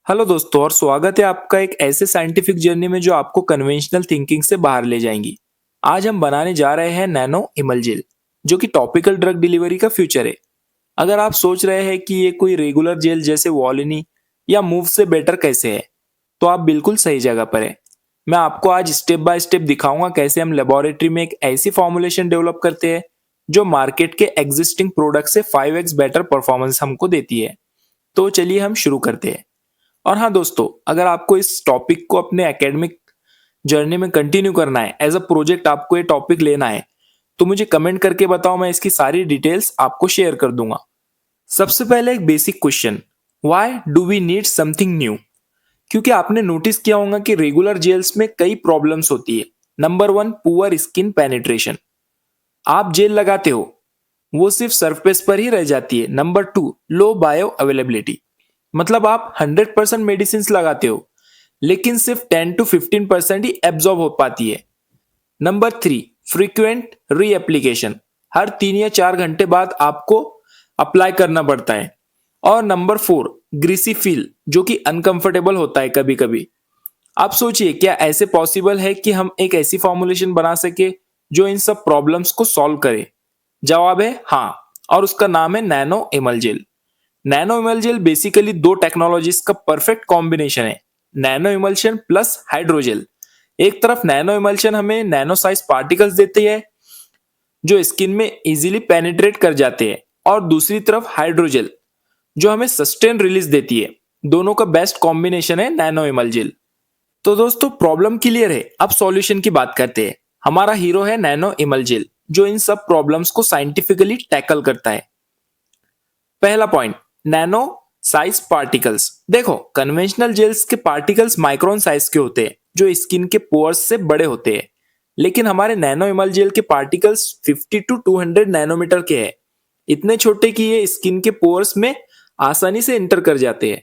Hello दोस्तों और स्वागत है आपका एक ऐसे साइंटिफिक जर्नी में जो आपको कन्वेंशनल थिंकिंग से बाहर ले जाएंगी। आज हम बनाने जा रहे हैं नैनो इमलजिल, जो कि टॉपिकल ड्रग डिलीवरी का फ्यूचर है। अगर आप सोच रहे हैं कि ये कोई रेगुलर जेल जैसे वॉलिनी या मूव से बेटर कैसे है, तो आप बिल्कुल सही जगह पर है। मैं आपको आज स्टेप बाय स्टेप दिखाऊंगा कैसे हम लेबोरेटरी में एक ऐसी फॉर्मुलेशन डेवलप करते हैं जो मार्केट के एग्जिस्टिंग प्रोडक्ट से 5x बेटर परफॉर्मेंस हमको देती है। तो चलिए हम शुरू करते हैं। और हाँ दोस्तों, अगर आपको इस टॉपिक को अपने एकेडमिक जर्नी में कंटिन्यू करना है, एज अ प्रोजेक्ट आपको ये टॉपिक लेना है, तो मुझे कमेंट करके बताओ, मैं इसकी सारी डिटेल्स आपको शेयर कर दूंगा। सबसे पहले एक basic question, why do we need something new? क्योंकि आपने नोटिस किया होगा कि रेगुलर जेल्स में कई प्रॉब्लम्स होती है। Number one, poor skin penetration. आप जेल लगाते हो, वो सिर्फ सरफेस पर ही रह जाती है। नंबर टू, लो बायो अवेलेबिलिटी। मतलब आप 100% मेडिसिन लगाते हो, लेकिन सिर्फ 10 to 15% ही एब्जॉर्ब हो पाती है। Number three, frequent reapplication. हर 3 या 4 घंटे बाद आपको अप्लाई करना पड़ता है। और नंबर फोर, ग्रीसी फील, जो कि अनकंफर्टेबल होता है कभी कभी। आप सोचिए, क्या ऐसे पॉसिबल है कि हम एक ऐसी फॉर्मुलेशन बना सके जो इन सब प्रॉब्लम्स को सॉल्व करे? जवाब है हाँ, और उसका नाम है नैनो इमलजेल। नैनो इमल्जन बेसिकली दो टेक्नोलॉजीज का परफेक्ट कॉम्बिनेशन है, नैनो इमल्शन प्लस हाइड्रोजेल। एक तरफ नैनो इमल्शन हमें नैनो साइज पार्टिकल्स देती है जो स्किन में इजीली पेनिट्रेट कर जाते हैं, और दूसरी तरफ हाइड्रोजेल जो हमें सस्टेन रिलीज देती है। दोनों का बेस्ट कॉम्बिनेशन है नैनो इमल्जेल। तो दोस्तों, प्रॉब्लम क्लियर है। अब सॉल्यूशन की बात करते हैं। हमारा हीरो है नैनो इमल्जेल, जो इन सब प्रॉब्लम्स को साइंटिफिकली टैकल करता है। पहला पॉइंट, नैनो साइज पार्टिकल्स। देखो, कन्वेंशनल जेल्स के पार्टिकल्स माइक्रोन साइज के होते हैं, जो स्किन के पोर्स से बड़े होते हैं। लेकिन हमारे नैनो इमल जेल के पार्टिकल्स 50 to 200 नैनोमीटर के हैं। इतने छोटे कि ये स्किन के पोर्स में आसानी से इंटर कर जाते हैं।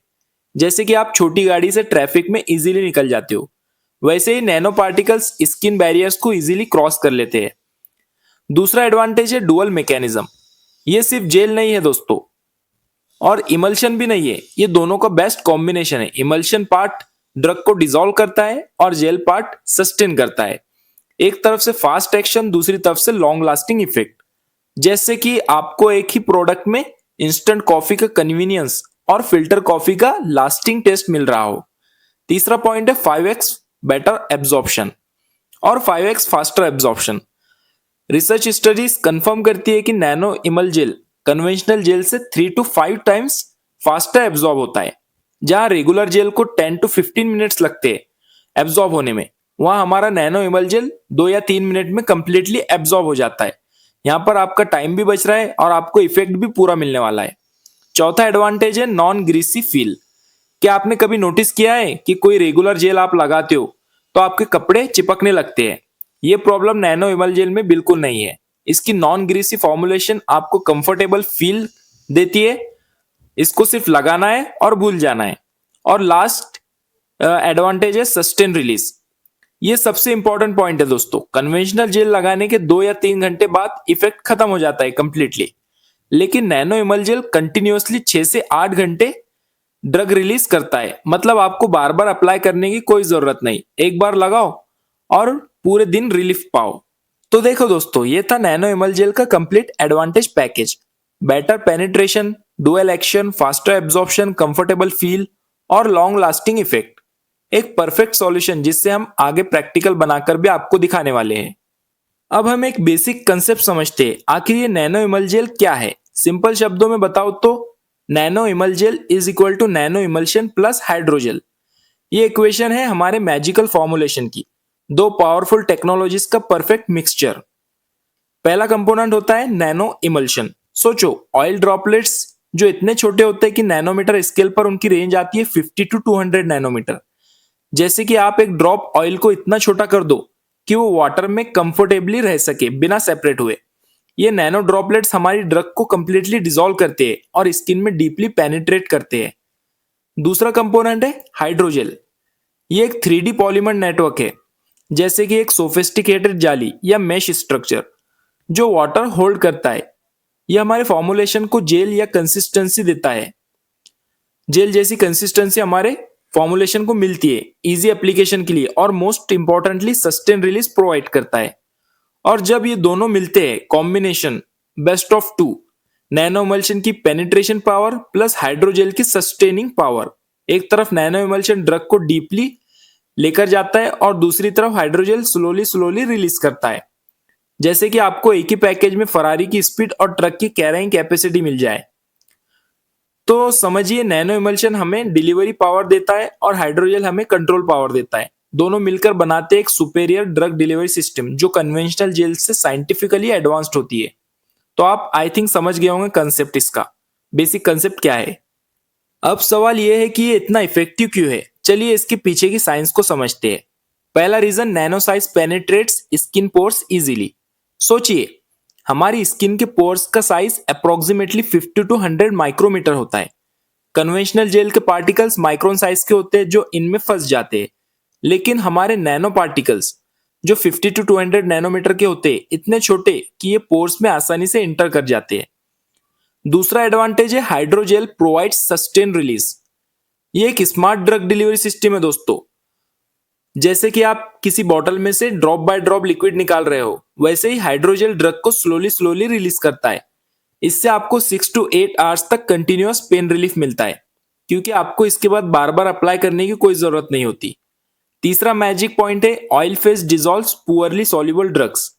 जैसे कि आप छोटी गाड़ी से ट्रैफिक में इजीली निकल जाते हो, वैसे ही नैनो पार्टिकल्स स्किन बैरियर्स को इजीली क्रॉस कर लेते हैं। दूसरा एडवांटेज है डुअल मैकेनिज्म। ये सिर्फ जेल नहीं है दोस्तों, और इमल्शन भी नहीं है। ये दोनों का बेस्ट कॉम्बिनेशन है। इमल्शन पार्ट ड्रग को डिसॉल्व करता है और जेल पार्ट सस्टेन करता है। एक तरफ से फास्ट एक्शन, दूसरी तरफ से लॉन्ग लास्टिंग इफेक्ट। जैसे कि आपको एक ही प्रोडक्ट में इंस्टेंट कॉफी का कन्वीनियंस और फिल्टर कॉफी का लास्टिंग टेस्ट मिल रहा हो। तीसरा पॉइंट है 5x बेटर एब्जॉर्प्शन और 5x faster absorption. Research studies confirm करती है कि nano emulgel conventional gel से 3 to 5 टाइम्स फास्टर एब्जॉर्ब होता है। जहां रेगुलर जेल को 10 to 15 मिनट्स लगते हैं एब्जॉर्ब होने में, वहां हमारा नैनो इमल जेल 2 या 3 मिनट में कंप्लीटली एब्जॉर्ब हो जाता है। यहाँ पर आपका टाइम भी बच रहा है और आपको इफेक्ट भी पूरा मिलने वाला है। चौथा एडवांटेज है नॉन ग्रीसी फील। क्या आपने कभी नोटिस किया है कि कोई रेगुलर जेल आप लगाते हो तो आपके कपड़े चिपकने लगते हैं? ये प्रॉब्लम नैनो इमल जेल में बिल्कुल नहीं है। इसकी नॉन ग्रीसी फॉर्मुलेशन आपको कंफर्टेबल फील देती है। इसको सिर्फ लगाना है और भूल जाना है। और लास्ट एडवांटेज है सस्टेन रिलीज। ये सबसे इंपॉर्टेंट पॉइंट है दोस्तों। कन्वेंशनल जेल लगाने के 2 या 3 घंटे बाद इफेक्ट खत्म हो जाता है कंप्लीटली, लेकिन नैनो इमल जेल कंटिन्यूअसली 6 से 8 घंटे ड्रग रिलीज करता है। मतलब आपको बार बार अप्लाई करने की कोई जरूरत नहीं, एक बार लगाओ और पूरे दिन रिलीफ पाओ। तो देखो दोस्तों, ये था नैनो इमल जेल का complete advantage package. Better penetration, dual action, faster absorption, comfortable feel और लॉन्ग लास्टिंग इफेक्ट। एक परफेक्ट सॉल्यूशन जिससे हम आगे प्रैक्टिकल बनाकर भी आपको दिखाने वाले हैं। अब हम एक बेसिक कंसेप्ट समझते हैं, आखिर ये नैनो इमल जेल क्या है। सिंपल शब्दों में बताओ तो nano emulgel is equal to nano emulsion plus hydrogel. ये इक्वेशन है हमारे मैजिकल फॉर्मुलेशन की, दो पावरफुल टेक्नोलॉजीज का परफेक्ट मिक्सचर। पहला कंपोनेंट होता है नैनो इमल्शन। सोचो, ऑयल ड्रॉपलेट्स जो इतने छोटे होते हैं कि नैनोमीटर स्केल पर उनकी रेंज आती है 50 to 200 नैनोमीटर। जैसे कि आप एक ड्रॉप ऑयल को इतना छोटा कर दो कि वो वाटर में कंफर्टेबली रह सके बिना सेपरेट हुए। ये नैनो ड्रॉपलेट्स हमारी ड्रग को कंप्लीटली डिसॉल्व करते हैं और स्किन में डीपली पेनिट्रेट करते हैं। दूसरा कंपोनेंट है हाइड्रोजेल। ये एक 3D पॉलीमर नेटवर्क है, जैसे कि एक सोफिस्टिकेटेड जाली या मेश स्ट्रक्चर जो वाटर होल्ड करता है। यह हमारे फॉर्मुलेशन को जेल या कंसिस्टेंसी देता है। जेल जैसी कंसिस्टेंसी हमारे फॉर्मुलेशन को मिलती है इजी एप्लीकेशन के लिए और most importantly sustain release provide करता है। और जब ये दोनों मिलते हैं combination best of two, nano emulsion की पेनिट्रेशन पावर प्लस हाइड्रोजेल की सस्टेनिंग पावर, एक तरफ नैनो इमल्शन ड्रग को डीपली लेकर जाता है और दूसरी तरफ हाइड्रोजेल स्लोली स्लोली रिलीज करता है। जैसे कि आपको एक ही पैकेज में फरारी की स्पीड और ट्रक की कैरिंग कैपेसिटी मिल जाए। तो समझिए नैनो इमल्शन हमें डिलीवरी पावर देता है और हाइड्रोजेल हमें कंट्रोल पावर देता है। दोनों मिलकर बनाते एक सुपेरियर ड्रग डिलीवरी सिस्टम जो कन्वेंशनल जेल से साइंटिफिकली एडवांस्ड होती है। तो आप आई थिंक समझ गए होंगे कंसेप्ट, इसका बेसिक कंसेप्ट क्या है। अब सवाल यह है कि ये इतना इफेक्टिव क्यों है। चलिए इसके पीछे की साइंस को समझते हैं। पहला reason, nano size penetrates skin pores easily. सोचिए हमारी स्किन के पोर्स का साइज अप्रोक्सीमेटली 50 to 100 माइक्रोमीटर होता है। कन्वेंशनल जेल के पार्टिकल्स माइक्रोन साइज के होते हैं जो इनमें फंस जाते हैं, लेकिन हमारे नैनो पार्टिकल्स जो 50 to 200 नैनोमीटर के होते हैं इतने छोटे कि ये पोर्स में आसानी से इंटर कर जाते हैं। दूसरा एडवांटेज है हाइड्रोजेल प्रोवाइड्स सस्टेन रिलीज। ये एक स्मार्ट ड्रग डिलीवरी सिस्टम है दोस्तों। जैसे कि आप किसी बॉटल में से ड्रॉप बाय ड्रॉप लिक्विड निकाल रहे हो, वैसे ही हाइड्रोजेल ड्रग को स्लोली स्लोली रिलीज करता है। इससे आपको 6 to 8 आवर्स तक कंटिन्यूअस पेन रिलीफ मिलता है, क्योंकि आपको इसके बाद बार बार अप्लाई करने की कोई जरूरत नहीं होती। तीसरा मैजिक पॉइंट है oil face dissolves poorly soluble drugs.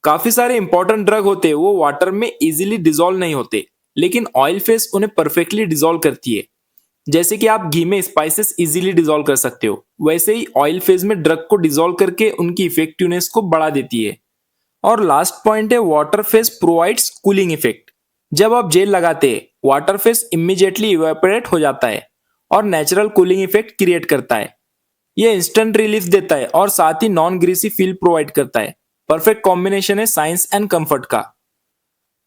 काफी सारे इंपॉर्टेंट ड्रग होते हैं वो वाटर में इजीली डिजॉल्व नहीं होते, लेकिन ऑयल फेस उन्हें परफेक्टली डिजॉल्व करती है। जैसे कि आप घी में स्पाइसेस इजीली डिजॉल्व कर सकते हो, वैसे ही ऑयल फेज में ड्रग को डिजॉल्व करके उनकी इफेक्टिवनेस को बढ़ा देती है। और लास्ट पॉइंट है water phase provides cooling effect. जब आप जेल लगाते हैं वाटर फेज इमीडिएटली इवेपोरेट हो जाता है और नेचुरल कूलिंग इफेक्ट क्रिएट करता है। यह इंस्टेंट रिलीफ देता है और साथ ही नॉन ग्रीसी फील प्रोवाइड करता है। परफेक्ट कॉम्बिनेशन है साइंस एंड कंफर्ट का।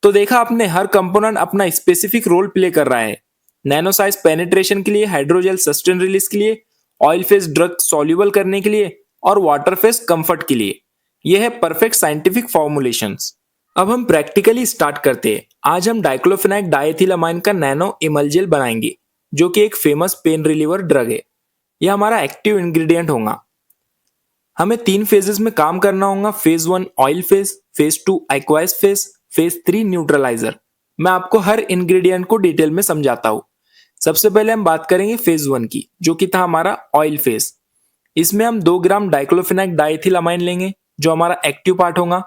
तो देखा आपने, हर कंपोनेंट अपना स्पेसिफिक रोल प्ले कर रहा है। नैनो साइज पेनिट्रेशन के लिए, हाइड्रोजेल सस्टेन रिलीज के लिए, ऑयल फेस ड्रग सॉल्युबल करने के लिए और वाटर फेस कंफर्ट के लिए। यह है परफेक्ट साइंटिफिक फॉर्मुलेशंस। अब हम प्रैक्टिकली स्टार्ट करते हैं। आज हम डाइक्लोफेनाक डाइएथिलामाइन का नैनो इमल्जेल बनाएंगे, जो कि एक फेमस पेन रिलीवर ड्रग है। यह हमारा एक्टिव इंग्रेडिएंट होगा। हमें 3 फेजेस में काम करना होगा। Phase 1 oil phase, phase 2 aqueous phase, phase 3 neutraliser. मैं आपको हर इंग्रेडिएंट को डिटेल में समझाता हूं। सबसे पहले हम बात करेंगे फेज 1 की, जो कि था हमारा ऑयल फेज। इसमें हम 2 ग्राम डाइक्लोफेनाक डाइएथिलामाइन लेंगे, जो हमारा एक्टिव पार्ट होगा।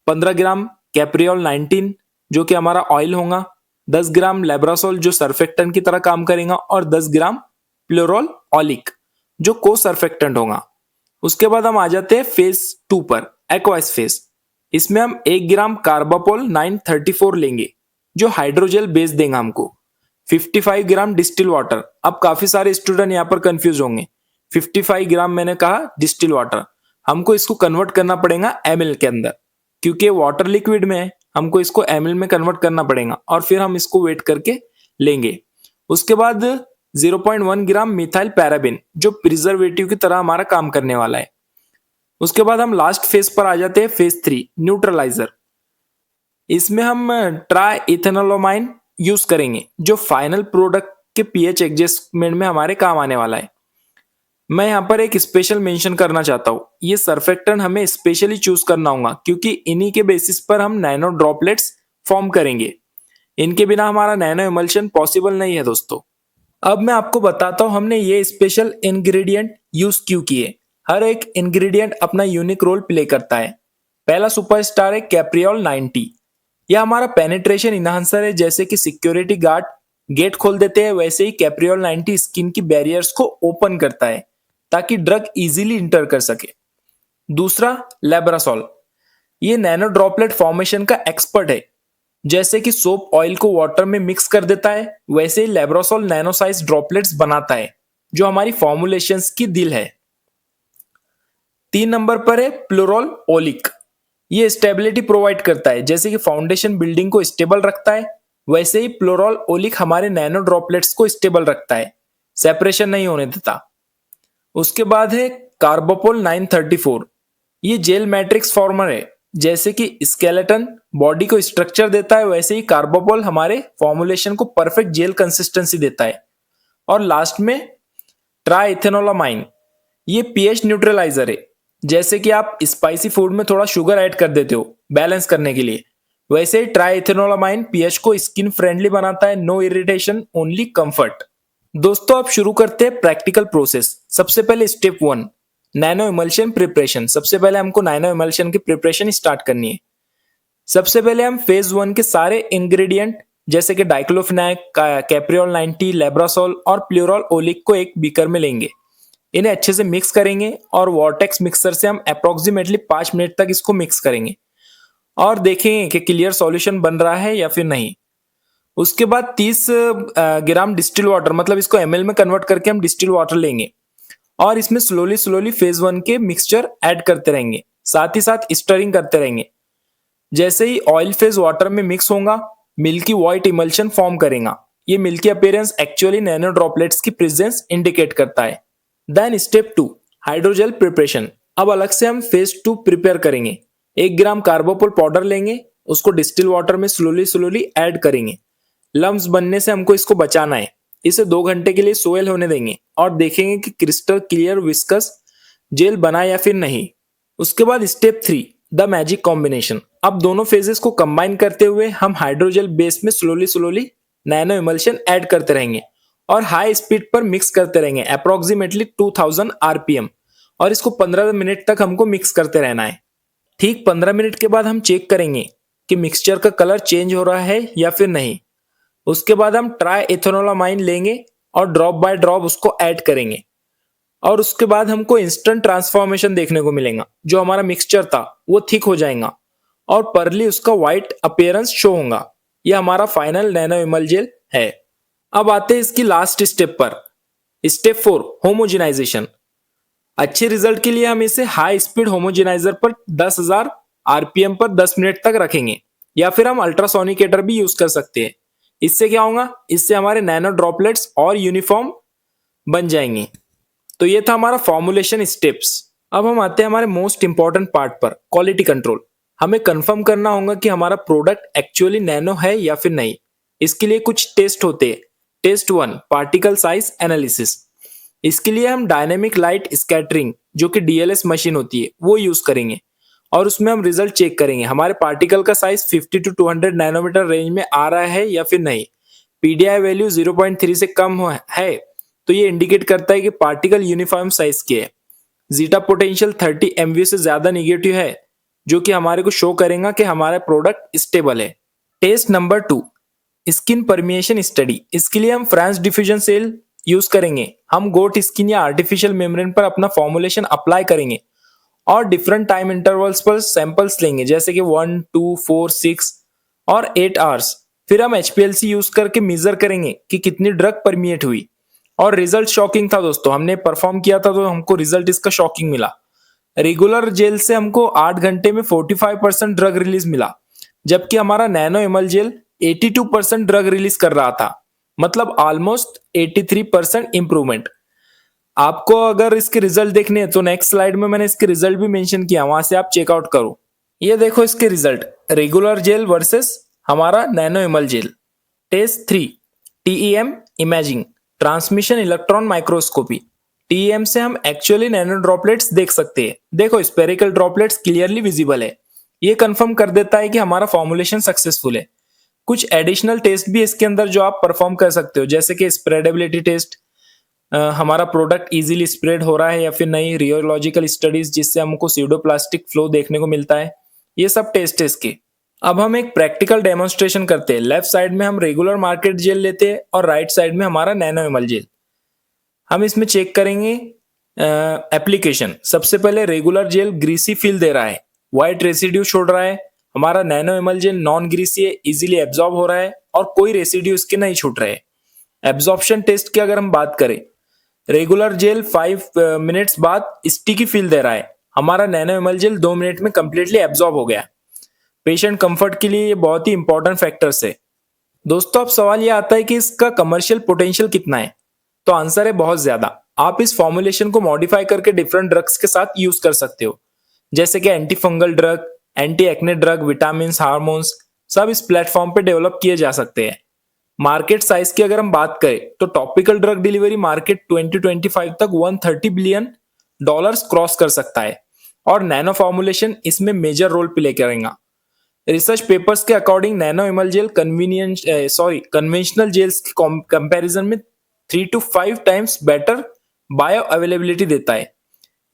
15 ग्राम कैप्रियोल 19, जो कि हमारा ऑयल होगा। 10 ग्राम लेब्रासोल, जो सर्फेक्टेंट की तरह काम करेगा, और 10 ग्राम प्लोरोल ओलिक, जो को सर्फेक्टेंट होगा। उसके बाद हम आ जाते हैं फेज 2 पर, एक्वाइस फेज। इसमें हम 1 ग्राम कार्बापोल 934 लेंगे, जो हाइड्रोजेल बेस देगा हमको। 55 ग्राम डिस्टिल वाटर। अब काफी सारे स्टूडेंट यहाँ पर कंफ्यूज होंगे। 55 ग्राम मैंने कहा डिस्टिल वाटर, हमको इसको कन्वर्ट करना पड़ेगा ml के अंदर, क्योंकि वाटर लिक्विड में है, हमको इसको ml में कन्वर्ट करना पड़ेगा और फिर हम इसको वेट करके लेंगे। उसके बाद 0.1 ग्राम मिथाइल पैराबिन, जो प्रिजर्वेटिव की तरह हमारा काम करने वाला है। उसके बाद हम लास्ट फेज पर आ जाते हैं, फेज 3 न्यूट्रलाइजर। इसमें हम ट्राई इथेनोलोमाइन यूज करेंगे, जो फाइनल प्रोडक्ट के पीएच एडजस्टमेंट में हमारे काम आने वाला है। मैं यहाँ पर एक स्पेशल मेंशन करना चाहता हूँ, ये सर्फेक्टेंट हमें स्पेशली चूज करना होगा, क्योंकि इन्हीं के बेसिस पर हम नैनो ड्रॉपलेट्स फॉर्म करेंगे। इनके बिना हमारा नैनो इमल्शन पॉसिबल नहीं है दोस्तों। अब मैं आपको बताता हूँ हमने ये स्पेशल इंग्रेडिएंट यूज क्यों किए। हर एक इंग्रेडिएंट अपना यूनिक रोल प्ले करता है। पहला सुपरस्टार है कैप्रियोल 90। यह हमारा पेनिट्रेशन इनहांसर है। जैसे कि सिक्योरिटी गार्ड गेट खोल देते हैं, वैसे ही कैप्रियोल 90 स्किन की बैरियर्स को ओपन करता है ताकि ड्रग इजीली इंटर कर सके। दूसरा लेब्रासोल, ये नैनो ड्रॉपलेट फॉर्मेशन का एक्सपर्ट है। जैसे कि सोप ऑयल को वाटर में मिक्स कर देता है, वैसे ही लेब्रासोल नैनो साइज ड्रॉपलेट्स बनाता है, जो हमारी फॉर्मुलेशंस की दिल है। 3 नंबर पर है प्लोरोल ओलिक। ये स्टेबिलिटी प्रोवाइड करता है। जैसे कि फाउंडेशन बिल्डिंग को स्टेबल रखता है, वैसे ही प्लोरोल ओलिक हमारे नैनो ड्रॉपलेट्स को स्टेबल रखता है, सेपरेशन नहीं होने देता। उसके बाद है कार्बापोल 934। ये जेल मैट्रिक्स फॉर्मर है। जैसे कि स्केलेटन बॉडी को स्ट्रक्चर देता है, वैसे ही कार्बापोल हमारे फॉर्मुलेशन को परफेक्ट जेल कंसिस्टेंसी देता है। और लास्ट में ट्राइथेनोलामाइन, ये पीएच न्यूट्रलाइजर है। जैसे कि आप स्पाइसी फूड में थोड़ा शुगर ऐड कर देते हो बैलेंस करने के लिए, वैसे ही ट्राइथेनोलामाइन पीएच को स्किन फ्रेंडली बनाता है। No irritation, only comfort. दोस्तों अब शुरू करते हैं प्रैक्टिकल प्रोसेस। सबसे पहले स्टेप 1, नैनो इमल्शन प्रिपरेशन। सबसे पहले हमको नैनो इमल्शन की प्रिपरेशन स्टार्ट करनी है। सबसे पहले हम फेज 1 के सारे इंग्रेडिएंट जैसे कि डाइक्लोफिनाक, कैप्रियोल 90, लेब्रासोल और प्लूरॉल ओलिक को एक बीकर में लेंगे। इन्हें अच्छे से मिक्स करेंगे और वॉर्टेक्स मिक्सर से हम अप्रोक्सीमेटली 5 मिनट तक इसको मिक्स करेंगे और देखेंगे कि क्लियर सॉल्यूशन बन रहा है या फिर नहीं। उसके बाद 30 ग्राम डिस्टिल वाटर, मतलब इसको एमएल में कन्वर्ट करके हम डिस्टिल वाटर लेंगे और इसमें स्लोली स्लोली फेज 1 के मिक्सचर ऐड करते रहेंगे, साथ ही साथ स्टरिंग करते रहेंगे। जैसे ही ऑयल फेज वाटर में मिक्स होगा, मिल्की व्हाइट इमल्शन फॉर्म करेगा। ये milky appearance actually nano droplets की प्रेजेंस इंडिकेट करता है। Then step 2, hydrogel preparation. अब अलग से हम फेज 2 प्रिपेयर करेंगे। 1 ग्राम कार्बोपुल पाउडर लेंगे, उसको डिस्टिल वाटर में स्लोली स्लोली ऐड करेंगे। लम्स बनने से हमको इसको बचाना है। इसे 2 घंटे के लिए सोयल होने देंगे और देखेंगे कि क्रिस्टल क्लियर विस्कस जेल बना या फिर नहीं। उसके बाद स्टेप 3, द मैजिक कॉम्बिनेशन। अब दोनों फेजेस को कंबाइन करते हुए हम हाइड्रोजेल बेस में slowly slowly nano emulsion add करते रहेंगे और हाई स्पीड पर मिक्स करते रहेंगे अप्रोक्सीमेटली 2000 आरपीएम, और इसको 15 मिनट तक हमको मिक्स करते रहना है। ठीक 15 मिनट के बाद हम चेक करेंगे कि मिक्सचर का कलर चेंज हो रहा है या फिर नहीं। उसके बाद हम ट्राई एथेनोलामाइन लेंगे और ड्रॉप बाय ड्रॉप उसको ऐड करेंगे और उसके बाद हमको इंस्टेंट ट्रांसफॉर्मेशन देखने को मिलेगा। जो हमारा मिक्सचर था वो थिक हो जाएगा और परली उसका व्हाइट अपीयरेंस शो होगा। यह हमारा फाइनल नैनो इमल जेल है। अब आते हैं इसकी लास्ट स्टेप पर, स्टेप 4, होमोजेनाइजेशन। अच्छे रिजल्ट के लिए हम इसे हाई स्पीड होमोजेनाइजर पर 10,000 आरपीएम पर 10 मिनट तक रखेंगे, या फिर हम अल्ट्रासोनिकेटर भी यूज कर सकते हैं। इससे क्या होगा, इससे हमारे नैनो ड्रॉपलेट्स और यूनिफॉर्म बन जाएंगे। तो ये था हमारा फॉर्मुलेशन स्टेप्स। अब हम आते हैं हमारे मोस्ट इंपॉर्टेंट पार्ट पर, क्वालिटी कंट्रोल। हमें कंफर्म करना होगा कि हमारा प्रोडक्ट एक्चुअली नैनो है या फिर नहीं। इसके लिए कुछ टेस्ट होते हैं। Test 1, particle size analysis. इसके लिए हम डायनेमिक लाइट स्कैटरिंग, जो कि डीएलएस मशीन होती है, वो यूज करेंगे और उसमें हम रिजल्ट चेक करेंगे हमारे पार्टिकल का साइज 50 to 200 नैनोमीटर रेंज में आ रहा है या फिर नहीं। पीडीआई वैल्यू 0.3 से कम है तो ये इंडिकेट करता है कि पार्टिकल यूनिफॉर्म साइज के है। जीटा पोटेंशियल 30 MV से ज्यादा निगेटिव है, जो कि हमारे को शो करेगा कि हमारा प्रोडक्ट स्टेबल है। Test number 2, skin permeation study. इसके लिए हम फ्रांस डिफ्यूजन सेल यूज करेंगे। हम गोट स्किन या आर्टिफिशियल मेम्ब्रेन पर अपना फॉर्मुलेशन अप्लाई करेंगे और डिफरेंट टाइम इंटरवल्स पर सैंपल्स लेंगे, जैसे कि 1, 2, 4, 6 और 8 आवर्स। फिर हम HPLC यूज करके मेजर करेंगे कि कितनी ड्रग परमिएट हुई। और रिजल्ट शॉकिंग था दोस्तों, हमने परफॉर्म किया था तो हमको रिजल्ट इसका शॉकिंग मिला। रेगुलर जेल से हमको 8 घंटे में 45% ड्रग रिलीज मिला, जबकि हमारा nano emulgel 82% drug release कर रहा था, मतलब ऑलमोस्ट 83% इंप्रूवमेंट। आपको अगर इसके रिजल्ट देखने हैं तो नेक्स्ट स्लाइड में मैंने इसके रिजल्ट भी मेंशन किया, वहां से आप चेकआउट करो। ये देखो इसके रिजल्ट, रेगुलर जेल वर्सेस हमारा nano emulgel. Test 3, TEM imaging, transmission electron microscopy. TEM से हम एक्चुअली नैनो ड्रॉपलेट्स देख सकते हैं। देखो स्पेरिकल ड्रॉपलेट्स क्लियरली विजिबल है। ये कंफर्म कर देता है कि हमारा फॉर्मुलेशन सक्सेसफुल है। कुछ एडिशनल टेस्ट भी इसके अंदर जो आप परफॉर्म कर सकते हो, जैसे कि स्प्रेडेबिलिटी टेस्ट, हमारा प्रोडक्ट इजीली स्प्रेड हो रहा है या फिर नहीं, रियोलॉजिकल स्टडीज जिससे हमको स्यूडोप्लास्टिक फ्लो देखने को मिलता है। ये सब टेस्ट है इसके। अब हम एक प्रैक्टिकल डेमोन्स्ट्रेशन करते हैं। लेफ्ट साइड में हम रेगुलर मार्केट जेल लेते हैं और राइट साइड में हमारा नैनो इमल जेल। हम इसमें चेक करेंगे एप्लीकेशन। सबसे पहले रेगुलर जेल ग्रीसी फील दे रहा है, व्हाइट रेसिड्यू छोड़ रहा है। हमारा nano emulgel non greasy है, इजीली एब्जॉर्ब हो रहा है और कोई रेसिड्यू इसके नहीं छूट रहे। एब्जॉर्प्शन टेस्ट की अगर हम बात करें, रेगुलर जेल 5 मिनट्स बाद स्टिकी फील दे रहा है, हमारा नैनो इमल जेल 2 मिनट में कंप्लीटली एब्जॉर्ब हो गया। पेशेंट कंफर्ट के लिए ये बहुत ही इंपॉर्टेंट फैक्टर्स है। दोस्तों अब सवाल ये आता है कि इसका कमर्शियल पोटेंशियल कितना है, तो आंसर है बहुत ज्यादा। आप इस फॉर्मुलेशन को मॉडिफाई करके डिफरेंट ड्रग्स के साथ यूज कर सकते हो, जैसे कि anti fungal drug, anti acne drug, vitamin, hormones, सब इस प्लेटफॉर्म पे डेवलप किए जा सकते हैं। मार्केट साइज की अगर हम बात करें तो टॉपिकल ड्रग डिलीवरी मार्केट 2025 तक 130 बिलियन डॉलर्स क्रॉस कर सकता है और नैनो फॉर्मुलेशन इसमें मेजर रोल प्ले करेगा। रिसर्च पेपर्स के according nano emulgel conventional gels के कंपैरिजन में 3 to 5 times better bioavailability देता है।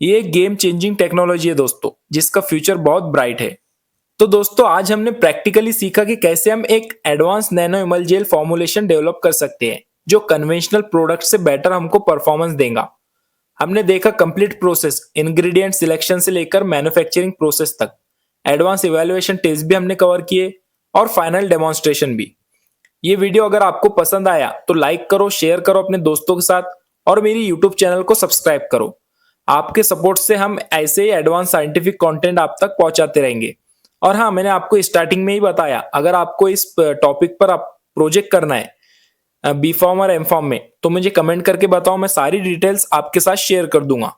ये एक गेम चेंजिंग टेक्नोलॉजी है दोस्तों, जिसका फ्यूचर बहुत ब्राइट है। तो दोस्तों आज हमने प्रैक्टिकली सीखा कि कैसे हम एक advance nano emulgel formulation develop कर सकते हैं जो कन्वेंशनल प्रोडक्ट से बेटर हमको परफॉर्मेंस देगा। हमने देखा कंप्लीट प्रोसेस, इंग्रेडिएंट सिलेक्शन से लेकर मैन्युफैक्चरिंग प्रोसेस तक, एडवांस इवैल्यूएशन टेस्ट भी हमने कवर किए और फाइनल डेमोन्स्ट्रेशन भी। ये वीडियो अगर आपको पसंद आया तो लाइक करो, शेयर करो अपने दोस्तों के साथ और मेरी यूट्यूब चैनल को सब्सक्राइब करो। आपके सपोर्ट से हम ऐसे ही एडवांस साइंटिफिक कंटेंट आप तक पहुंचाते रहेंगे। और हाँ, मैंने आपको स्टार्टिंग में ही बताया, अगर आपको इस टॉपिक पर आप प्रोजेक्ट करना है बी फॉर्म और एम फॉर्म में, तो मुझे कमेंट करके बताओ, मैं सारी डिटेल्स आपके साथ शेयर कर दूंगा।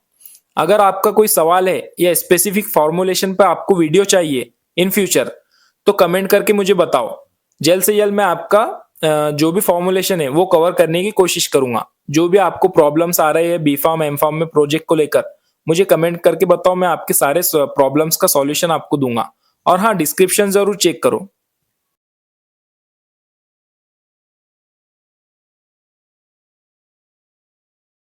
अगर आपका कोई सवाल है या स्पेसिफिक फॉर्मुलेशन पर आपको वीडियो चाहिए इन फ्यूचर, तो कमेंट करके मुझे बताओ। जल्द से जल्द मैं आपका जो भी फॉर्मुलेशन है वो कवर करने की कोशिश करूंगा। जो भी आपको प्रॉब्लम्स आ रहे हैं बी फॉर्म एम फॉर्म में प्रोजेक्ट को लेकर, मुझे कमेंट करके बताओ, मैं आपके सारे प्रॉब्लम्स का सॉल्यूशन आपको दूंगा। और हाँ, डिस्क्रिप्शन जरूर चेक करो।